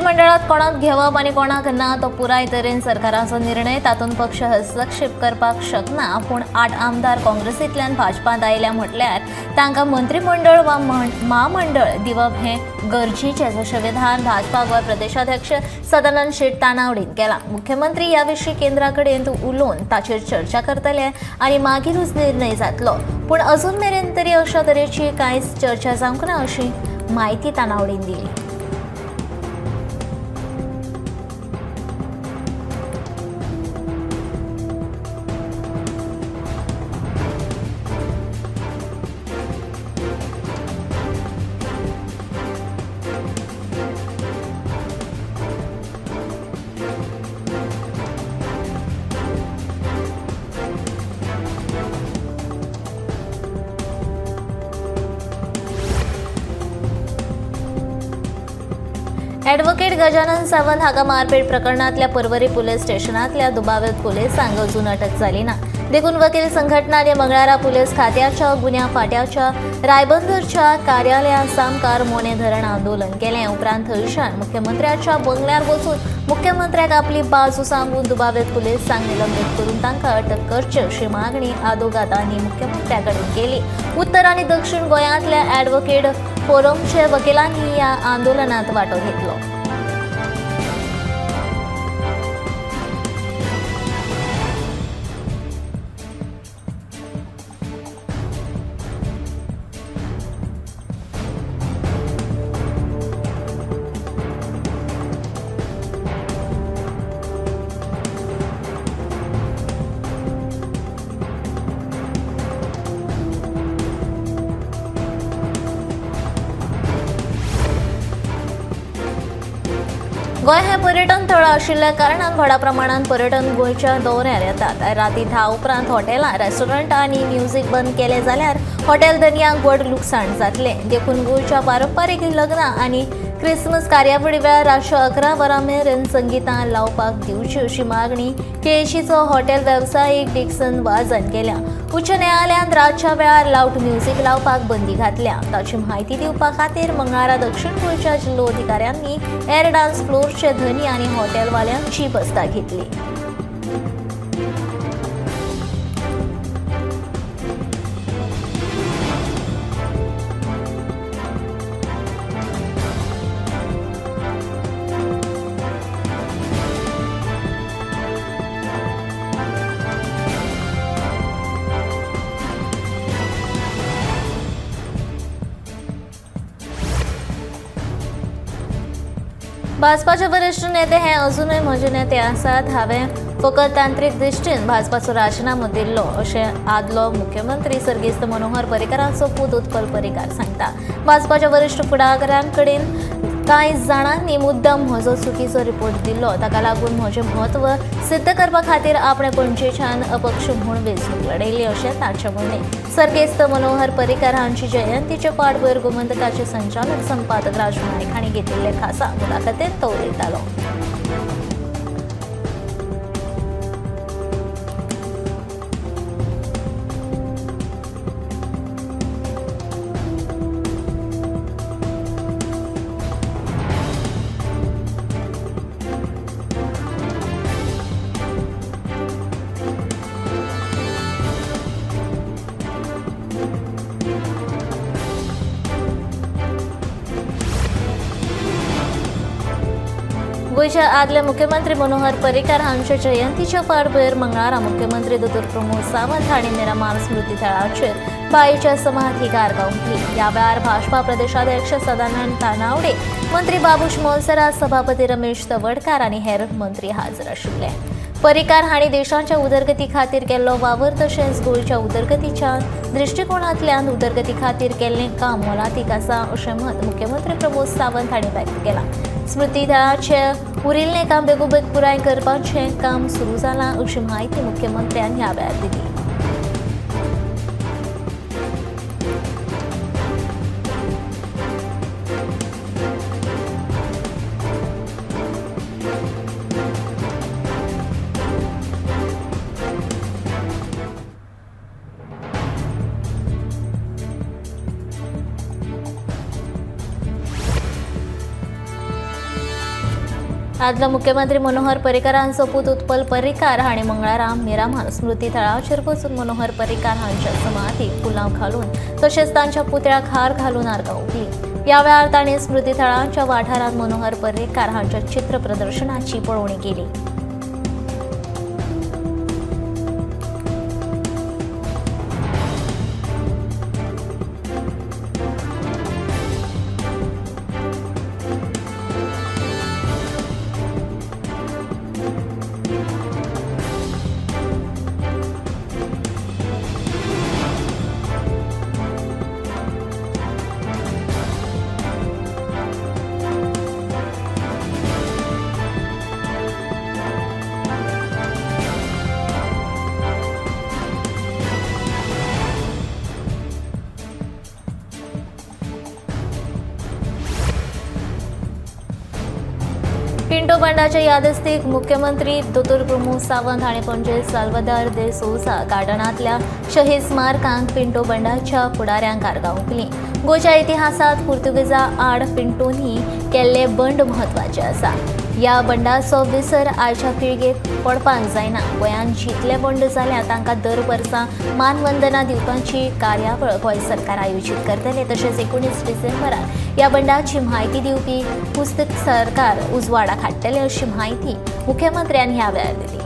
मंत्रिमंडळात कोणाक घेवप आनी कोणाक ना तो पुराय तरेन सरकाराचो निर्णय तातूंत पक्ष हस्तक्षेप करपाक शकना पूण 8 आमदार काँग्रेसींतल्यान भाजपांत आयल्या म्हटल्यार तांकां मंत्रिमंडळ वा महामंडळ दिवप हें गरजेचें अशें विधान भाजपा गोंय प्रदेशाध्यक्ष सदानंद शेट तानावडेन केलां. मुख्यमंत्री ह्या विशीं केंद्रा कडेन उलोवन ताचेर चर्चा करतले आनी मागीरूच निर्णय जातलो पूण अजून मेरेन तरी अशा तरेची कांयच चर्चा जावंक ना अशी माहिती तानावडेन दिली. ॲडव्होकेट गजानन सावंत हाका मारपेट प्रकरणातल्या पर्वरी पुलीस स्टेशनातल्या दुबावित पुलिसांक अजून अटक जाली ना. देखून वकील संघटना आनी मंगळारा पुलीस खात्याच्या गुन्या फाट्याच्या रायबंदरच्या कार्यालयात सामकार मोने धरण आंदोलन केलें. उपरांत थंयच्यान मुख्यमंत्र्याच्या बंगल्यार वचून मुख्यमंत्र्याक आपली बाजू सांगून दुबावित पुलिसांक निलंबीत करून तांकां अटक करची अशी मागणी आदोगादांनी मुख्यमंत्र्या कडेन केली. उत्तर आनी दक्षिण गोंयांतल्या ॲडव्होकेट फोरमचे वकिलांनी ह्या आंदोलनात वांटो घेतलो. गोंय हें पर्यटन थळ आशिल्ल्या कारणान व्हडा प्रमाणात पर्यटन गोंयच्या दौऱ्यार येतात. राती 10 उपरांत हॉटेलां, रेस्टॉरंट आनी म्युझिक बंद केले जाल्यार हॉटेल धंद्याक व्हड लुकसाण जातलें. देखून गोंयच्या पारंपारीक लग्नां आनी क्रिसमस कार्यावळी वेळार रातच्यो 11 वरां मेरेन संगीतां लावपाक दिवची अशी मागणी केळशीचो हॉटेल वेवसायीक डिक्सन वाझान केल्या. उच्च न्यायालयान रातच्या वेळार लावड म्युझिक लावपाक बंदी घातल्या. ताची म्हायती दिवपा खातीर मंगळारा दक्षिण गोंयच्या जिल्लो अधिकाऱ्यांनी एअर डान्स फ्लोरचे धनी आनी हॉटेलवाल्यांची बसका घेतली. भाजपाचे वरिष्ठ नेते हे अजूनय म्हजे नेते आसात. हांवें फकत तांत्रीक दृश्टीन भाजपाचो राजिनामो दिल्लो अशें आदलो मुख्यमंत्री सर्गेस्त मनोहर पर्रीकाराचो पूत उत्पल पर्रीकार सांगता. भाजपाच्या वरिष्ठ फुडाऱ्यां कडेन कांय जाणांनी मुद्दम म्हजो चुकीचो रिपोर्ट दिल्लो. ताका लागून म्हजें म्हत्व सिद्ध करपा खातीर आपणे पणजेच्यान अपक्ष म्हूण वेंचणूक लडयली अशें ताचें म्हणणें. सर्गेस्त मनोहर पर्रीकार हांची जयंतीचे फाटभुंयेर गोमंतकाचे संचालक संपादक राजू नायक हांणी घेतिल्ले खासा मुलाखतींत तो उलयतालो. गोयचे आदले मुख्यमंत्री मनोहर पर्रीकार हांच्या जयंतीच्या फाटभुंयेर मंगळारा मुख्यमंत्री दोतोर प्रमोद सावंत हांणी मिरामार स्मृती थळाचेर बायेच्या समाधीकार गावली. ह्या वेळार भाजपा प्रदेशाध्यक्ष सदानंद तानावडे, मंत्री बाबूश मोलसरा, सभापती रमेश तवडकार आनी हेर मंत्री हाजीर आशिल्ले. पर्रीकार हांणी देशाच्या उदरगती खातीर केल्लो वावर तशेंच गोंयच्या उदरगतीच्या दृश्टिकोनांतल्यान उदरगती खातीर केल्लें काम मोलादीक आसा अशें मत मुख्यमंत्री प्रमोद सावंत हांणी व्यक्त केलां. स्मृती थळाचें उरिल्लें काम बेगोबेग पुराय करपाचें काम सुरू जालां अशी माहिती मुख्यमंत्र्यान ह्या वेळार दिली. आदलो मुख्यमंत्री मनोहर पर्रीकारांचो पूत उत्पल पर्रीकार हांणी मंगळारा मिरामार स्मृती थळाचेर वचून मनोहर पर्रीकार हांच्या समाधीक फुलां घालून तशेंच तांच्या पुतळ्याक हार घालून आर्गां ओंपली। ह्या वेळार तांणी स्मृती थळाच्या वाठारांत मनोहर पर्रीकार हांच्या चित्र प्रदर्शनाची पळोवणी केली। पिंटो बंडाच्या यादस्तीक मुख्यमंत्री दोतोर प्रमोद सावंत हांणी पणजे साल्वादोर दे सोसा गार्डनांतल्या शहीद स्मारकांत पिंटो बंडाच्या फुडाऱ्यांक आर्गां ओंपलीं। गोंयच्या इतिहासांत पुर्तुगेजां आड पिंटोंनी केल्ले बंड म्हत्वाचे आसा। ह्या बंडाचो विसर आयच्या पिळगेक पडपाक जायना। गोंयांत जितले बंड जाल्यात तांकां दर वर्सा मानवंदना दिवपाची कार्यावळ गोंय सरकार आयोजीत करतले। तशेंच 19 डिसेंबरार ह्या बंडाची म्हायती दिवपी पुस्तक सरकार उजवाडाक हाडटले अशी म्हायती मुख्यमंत्र्यांनी ह्या वेळार दिली।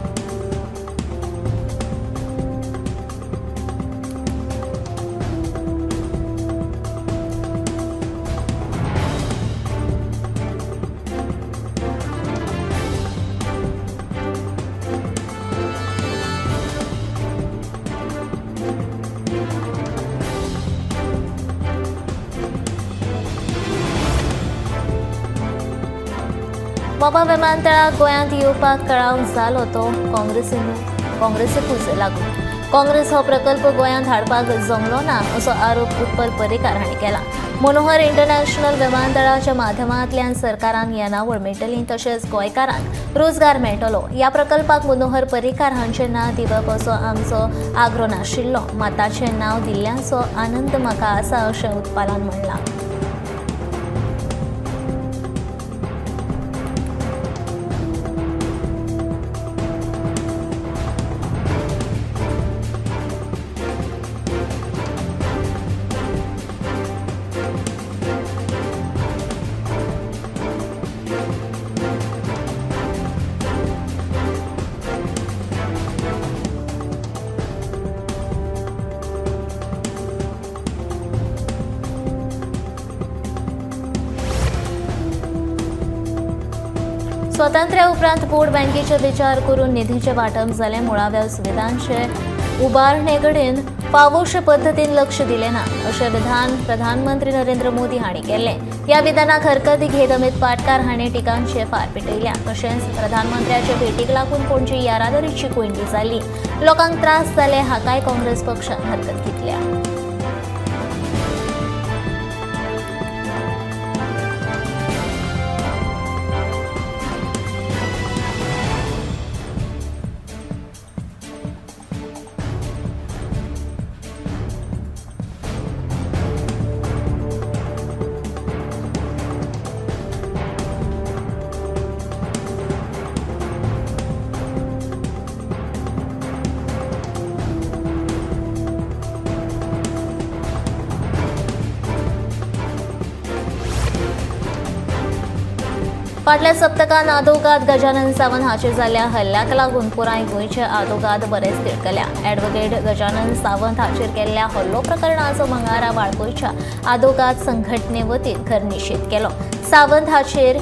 मोपा विमानतळाक गोंयांत येवपाक कळाव जालो तो काँग्रेसीकूच लागून। काँग्रेस हो प्रकल्प गोंयांत हाडपाक जमलो ना असो आरोप उत्पल पर्रीकार हांणी केला। मनोहर इंटरनॅशनल विमानतळाच्या माध्यमांतल्यान सरकारान येणावळ मेळटली तशेंच गोंयकारांक रोजगार मेळटलो। ह्या प्रकल्पाक मनोहर पर्रीकार हांचें नांव दिवप असो आमचो आग्रो नाशिल्लो, मात ताचें नांव दिल्ल्याचो आनंद म्हाका आसा अशें उत्पलान म्हणलां। स्वातंत्र्या उपरांत बोर्ड बँकेचे विचार करून निधीचे वांटप जालें। मुळाव्या सुविधांचे उबारणे कडेन फावोशे पद्दतीन लक्ष दिलें ना अशें विधान प्रधानमंत्री नरेंद्र मोदी हांणी केलें। ह्या विधानाक हरकत घेत अमित पाटकार हांणी टिकांचे फार पिटयल्या। तशेंच प्रधानमंत्र्याचे भेटीक लागून पणजी येरादारीची कोयंडी जाली। लोकांक त्रास जाले हाकाय काँग्रेस पक्षान हरकत घेतल्या। फाटल्या सप्तकांत आदोगाद गजानन सावंत हाचेर जाल्ल्या हल्ल्याक लागून पुराय गोंयचे आदोगाद बरेच तिडकल्या। ॲडव्होकेट गजानन सावंत हाचेर केल्ल्या हल्लो प्रकरणाचो मंगळारा वाळपयच्या आदोगाद संघटने वतीन खर निशेध केलो। सावंत हाचेर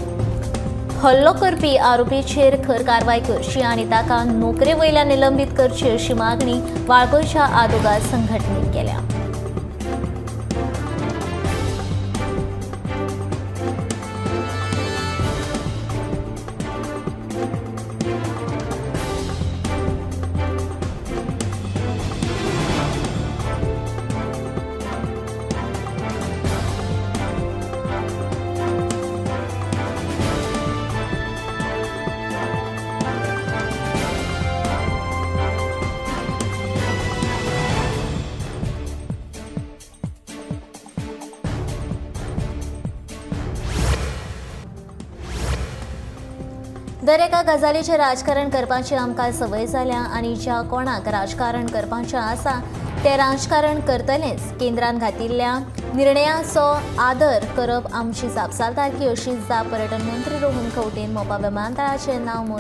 हल्लो करपी आरोपीचेर खर कारवाय करची आनी ताका नोकरे वयल्यान निलंबीत करची अशी मागणी वाळपयच्या आदोगाद संघटनेन केल्या। दर एका गजालीचेर राजकारण करपाची आमकां संवय जाल्या आनी ज्या कोणाक राजकारण करपाचें आसा ते राजकारण करतलेच. केंद्रान घातिल्ल्या निर्णयाचो आदर करप आमची जापसालदारकी अशी जाप पर्यटन मंत्री रोहन खंवटेन मोपा विमानतळाचें नांव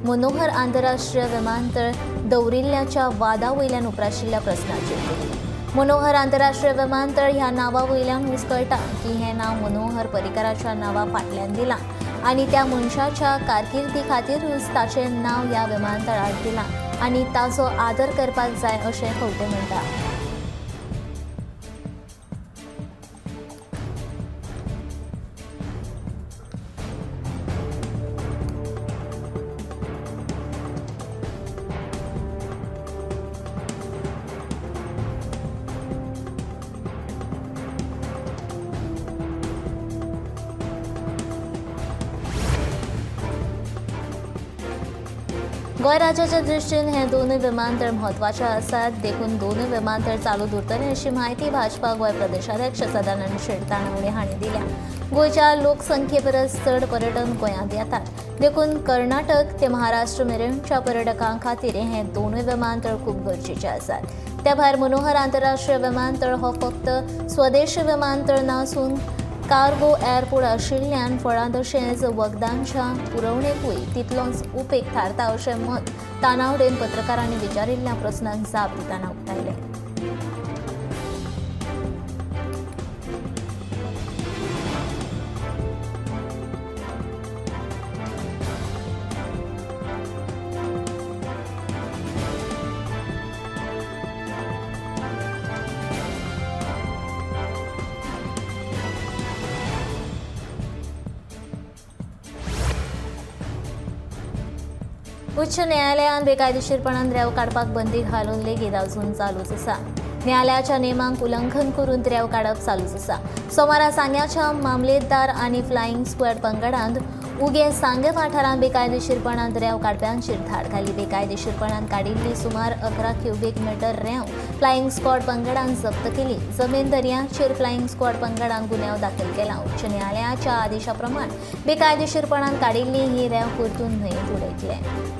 मनोहर आंतरराष्ट्रीय विमानतळ दवरिल्ल्याच्या वादा वयल्यान उप्राशिल्ल्या प्रस्नाचेर दिली. मनोहर आंतरराष्ट्रीय विमानतळ ह्या नांवा वयल्यानूच कळटा की हें नांव मनोहर पर्रीकाराच्या नांवा फाटल्यान दिलां आनी त्या मनशाच्या कारकिर्दी खातीरूच ताचें नांव ह्या विमानतळाक दिलां आनी ताचो आदर करपाक जाय अशें खंवटे म्हणटा. गोंय राज्याच्या दृश्टीन हे दोनूय विमानतळ म्हत्वाचे आसात. देखून दोनूय विमानतळ चालू उरतले अशी माहिती भाजपा गोंय प्रदेशाध्यक्ष सदानंद शेटतानावडे हांणी दिल्या. गोंयच्या लोकसंख्ये परस चड पर्यटन गोंयांत येतात. देखून कर्नाटक ते महाराष्ट्र मेरेनच्या पर्यटकां खातीर हे दोनूय विमानतळ खूब गरजेचे आसात. त्या भायर मनोहर आंतरराष्ट्रीय विमानतळ हो फक्त स्वदेशी विमानतळ नासून कार्गो एअरपोर्ट आशिल्ल्यान फळां तशेंच वखदांच्या पुरवणेकूय तितलोच उपेग थारता अशें मत तानावडेन पत्रकारांनी विचारिल्ल्या प्रस्नाक जाप दितना उक्तायलें. उच्च न्यायालयान बेकायदेशीरपणान रेंव काडपाक बंदी घालून लेगीत अजून चालूच आसा. न्यायालयाच्या नेमांक उल्लंघन करून रेंव काडप चालूच आसा. सोमारा सांग्याच्या मामलेदार आनी फ्लायिंग स्क्वॉड पंगडांत उगे सांगे वाठारांत बेकायदेशीरपणान रेंव काडप्यांचेर धाड घाली. बेकायदेशीरपणान काडिल्ली सुमार 11 क्युबिक मीटर रेंव फ्लायिंग स्क्वॉड पंगडान जप्त केली. जमीन दर्याचेर फ्लायिंग स्क्वॉड पंगडान गुन्यांव दाखल केला. उच्च न्यायालयाच्या आदेशा प्रमाण बेकायदेशीरपणान काडिल्ली ही रेंव परतून न्हंयेत उडयतले.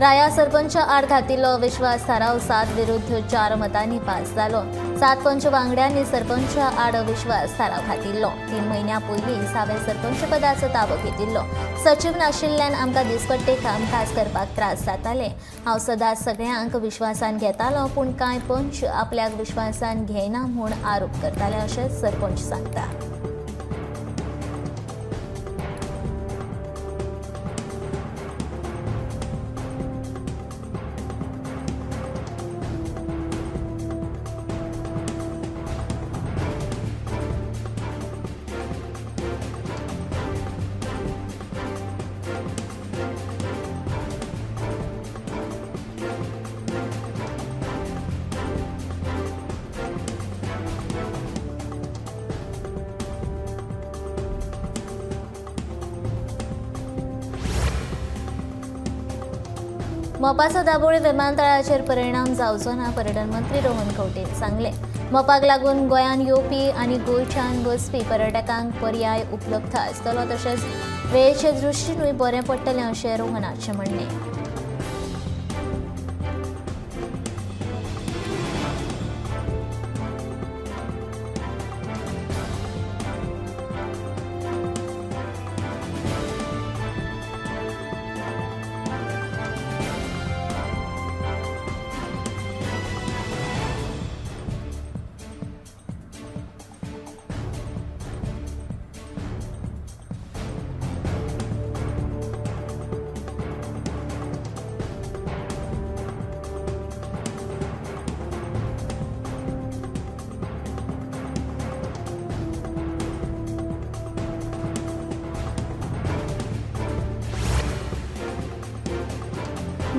राया सरपंच आड घातिल्लो अविश्वास थाराव 7 विरुद्ध 4 मतांनी पास जालो. 7 पंच वांगड्यांनी सरपंच आड अविश्वास थाराव घातिल्लो. 3 म्हयन्यां पयलीं हांवें सरपंच पदाचो ताबो घेतिल्लो. सचिव नाशिल्ल्यान आमकां दिसपट्टे कामकाज करपाक त्रास जाताले. हांव सदांच सगळ्यांक विश्वासान घेतालो पूण कांय पंच आपल्याक विश्वासान घेयना म्हूण आरोप करताले अशें सरपंच सांगता. मोपाचो दाबोळी विमानतळाचेर परिणाम जावचो ना पर्यटन मंत्री रोहन खंवटेन सांगलें. मोपाक लागून गोंयांत येवपी आनी गोंयच्यान वचपी पर्यटकांक पर्याय उपलब्ध आसतलो तशेंच वेळेचे दृश्टीनूय बरें पडटलें अशें रोहनाचें म्हणणें.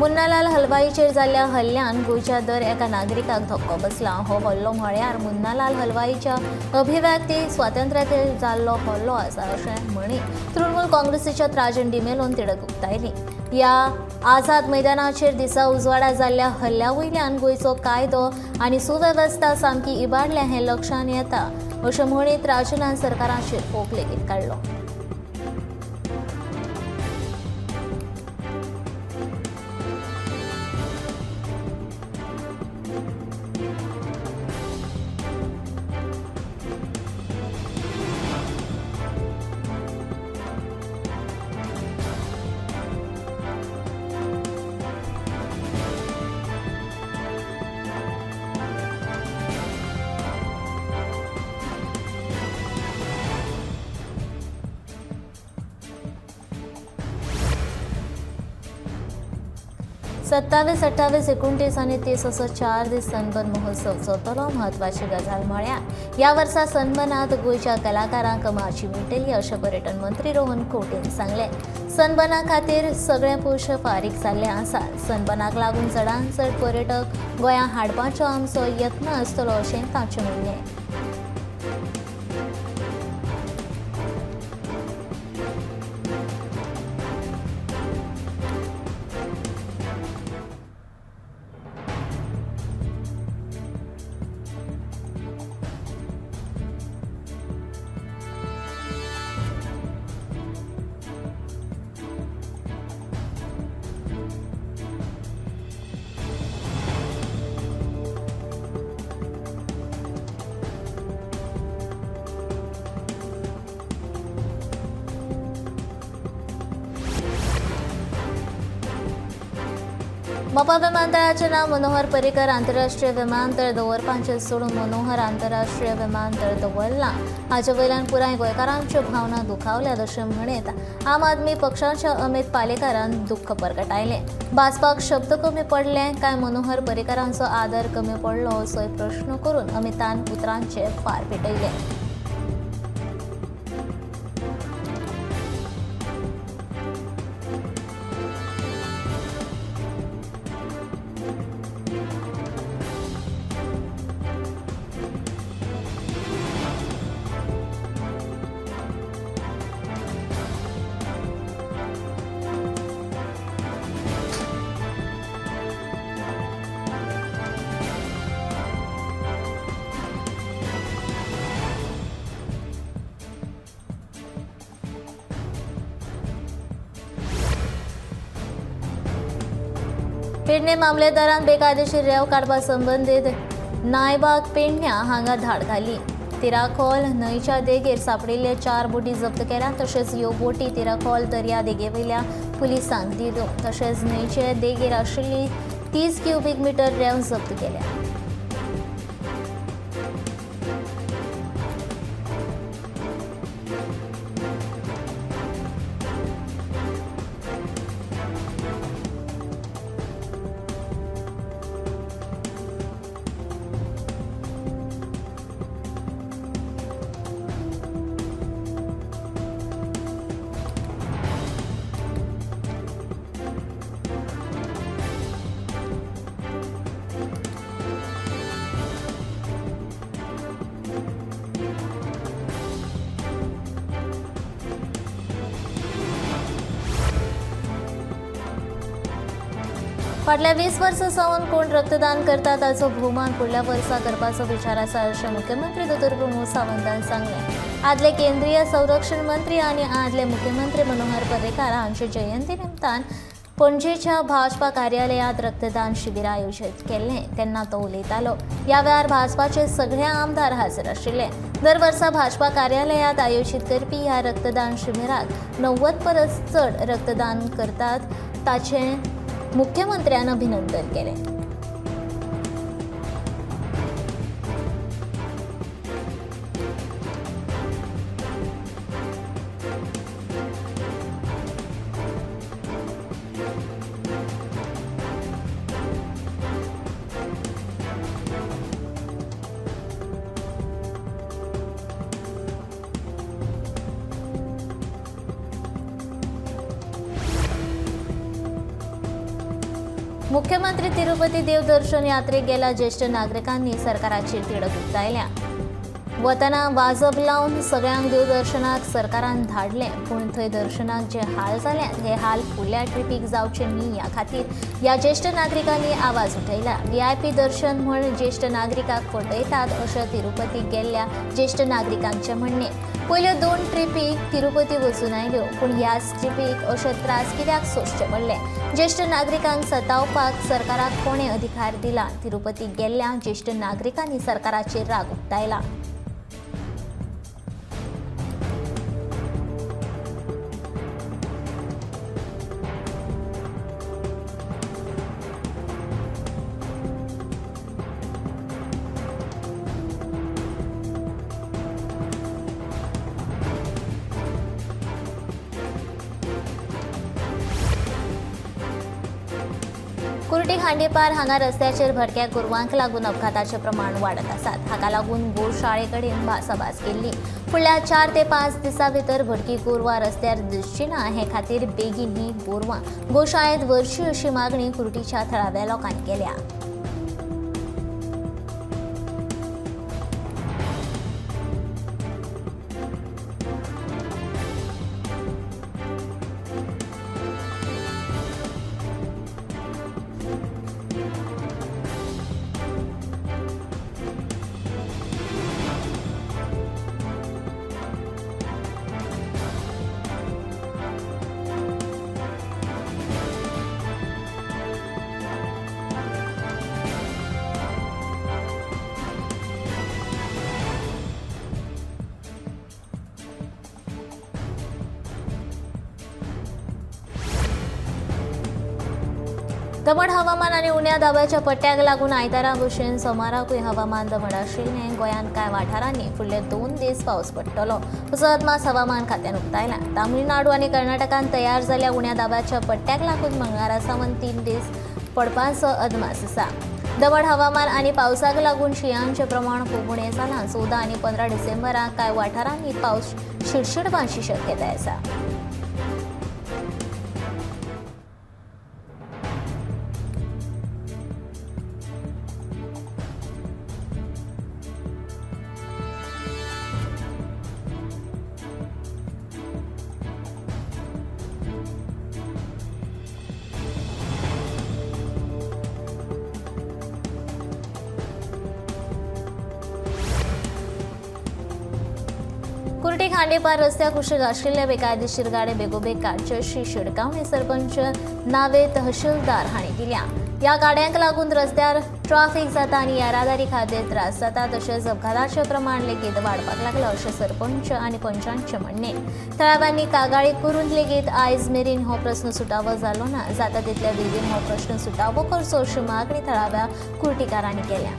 मुन्नालाल हलवाईचेर जाल्ल्या हल्ल्यान गोंयच्या दर एका नागरिकाक धक्को बसला. हो हल्लो म्हळ्यार मुन्नालाल हलवाईच्या अभिव्यक्ती स्वातंत्र्याचेर जाल्लो हल्लो आसा अशें म्हणी तृणमूल काँग्रेसीच्या त्राजन डिमेलोन तिडक उक्तायली. या आझाद मैदानाचेर दिसा उजवाडा जाल्ल्या हल्ल्या वयल्यान गोंयचो कायदो आनी सुवेवस्था सामकी इबाडल्या हें लक्षांत येता अशें म्हणीत राजनान सरकाराचेर फोग लेगीत काडलो. सत्तावीस 28 29 आनी 30 असो 4 दीस सनबर्न महोत्सव चलतलो. म्हत्वाची गजाल म्हळ्यार या वर्सा सनबर्नांत गोंयच्या कलाकारांक माची मेळटली अशें पर्यटन मंत्री रोहन खंवटेन सांगलें. सनबर्ना खातीर सगळें पयश फारीक जाल्ले आसात. सनबर्नाक लागून चडांत चड पर्यटक गोंयांत हाडपाचो आमचो यत्न आसतलो अशें तांचें म्हणलें. मोपा विमानतळाचें नांव मनोहर पर्रीकर आंतरराष्ट्रीय विमानतळ दवरपाचें सोडून मनोहर आंतरराष्ट्रीय विमानतळ दवरलां. हाचे वयल्यान पुराय गोंयकारांच्यो भावना दुखावल्यात अशें म्हणीत आम आदमी पक्षाच्या अमित पालेकरान दुख्ख परगटायलें. भाजपाक शब्द कमी पडले काय मनोहर पर्रीकरांचो आदर कमी पडलो असोय प्रश्न करून अमितान पुत्रांचे फार पेटयले. पेडणे मामलेदारान बेकायदेशीर रेंव काडपा संबंदीत नायबाग पेडण्या हांगा धाड घाली. तिराखोल न्हंयच्या देगेर सांपडिल्ले 4 बोटी जप्त केल्या. तशेंच ह्यो बोटी तिराखोल दर्या देगेवयल्या पुलिसांक दिल्यो. तशेंच न्हंयचे देगेर आशिल्ली 30 क्युबिक मीटर रेंव जप्त केल्या. फाटल्या 20 वर्सां सावन कोण रक्तदान करता ताचो भोवमान फुडल्या वर्सा करपाचो विचार आसा अशें मुख्यमंत्री दोतोर प्रमोद सावंतान सांगलें. आदले केंद्रीय संरक्षण मंत्री आनी आदले मुख्यमंत्री मनोहर पर्रीकार हांचे जयंती निमतान पणजेच्या भाजपा कार्यालयांत रक्तदान शिबीर आयोजीत केल्लें तेन्ना तो उलयतालो. ह्या वेळार भाजपाचे सगळे आमदार हाजीर आशिल्ले. दर वर्सा भाजपा कार्यालयांत आयोजीत करपी ह्या रक्तदान शिबिराक 90 परस चड रक्तदान करतात ताचें मुख्यमंत्र्यान अभिनंदन केलें. मुख्यमंत्री तिरुपती देवदर्शन यात्रेक गेल्या ज्येष्ठ नागरिकांनी सरकाराचेर तिडक उक्तायल्या. वतना वाजप लावन सगळ्यांक देवदर्शनाक सरकारान धाडले, पूण थंय दर्शनाक जे हाल जाल्यात हे हाल फुडल्या ट्रिपीक जावचे न्ही या खातीर या ज्येष्ठ नागरिकांनी आवाज उठयला. VIP दर्शन म्हण ज्येष्ठ नागरिकांक फटयतात अशें तिरुपतीक गेल्ल्या ज्येष्ठ नागरिकांचे म्हणणे. पयल्यो 2 ट्रिपीक तिरुपती वचून आयल्यो, पूण ह्याच ट्रिपीक अशे त्रास कित्याक सोंसचे पडले? ज्येष्ठ नागरिकांक सतावपाक सरकाराक कोणे अधिकार दिला? तिरुपतीक गेल्ल्या ज्येष्ठ नागरिकांनी सरकाराचेर राग उक्तायला. कुर्टी खांडेपार हांगा रस्त्याचेर भटक्या गोरवांक लागून अपघाताचे प्रमाण वाडत आसात. हाका लागून गोशाळे कडेन भासाभास केल्ली. फुडल्या 4 ते 5 दिसां भितर भटकी गोरवां रस्त्यार दिसची ना हे खातीर बेगीन ही गोरवां गोशाळेंत व्हरची अशी मागणी कुर्टीच्या थळाव्या लोकांनी केल्या. दमट हवामान आणि उण्या दाबाच्या पट्ट्याक लागून आयतारा भशेन सोमाराकूय हवामान दमट आशिल्लें. गोंयांत कांय वाठारांनी फुडले 2 दीस पावस पडटलो असो अदमास हवामान खात्यान उक्तायला. तामिळनाडू आनी कर्नाटकांत तयार जाल्ल्या उण्या दाबाच्या पट्ट्याक लागून मंगळारा सावन 3 दीस पडपाचो अदमास आसा. दमट हवामान आनी पावसाक लागून शिंयाचें प्रमाण खूब उणें जालां. 14 आनी 15 डिसेंबराक कांय वाठारांनी पावस शिडशिडपाची शक्यताय आसा. कुर्टी खांडेपार रस्त्याक कुशीक आशिल्ले बेकायदेशीर गाडे बेगोबेग काडचे अशी शिडकावणी सरपंच नावे तहसीलदार हांणी दिल्या. ह्या गाड्यांक लागून रस्त्यार ट्रॅफिक जाता आनी येरादारी खातीर त्रास जाता, तशेंच अपघाताचें प्रमाण लेगीत वाडपाक लागलां अशें सरपंच आनी पंचांचें म्हणणें. थळाव्यांनी कागाळी करून लेगीत आयज मेरेन हो प्रस्न सुटावो जालो ना. जाता तितले बेगीन हो प्रस्न सुटावो करचो अशी मागणी थळाव्या कुर्टीकारांनी केल्या.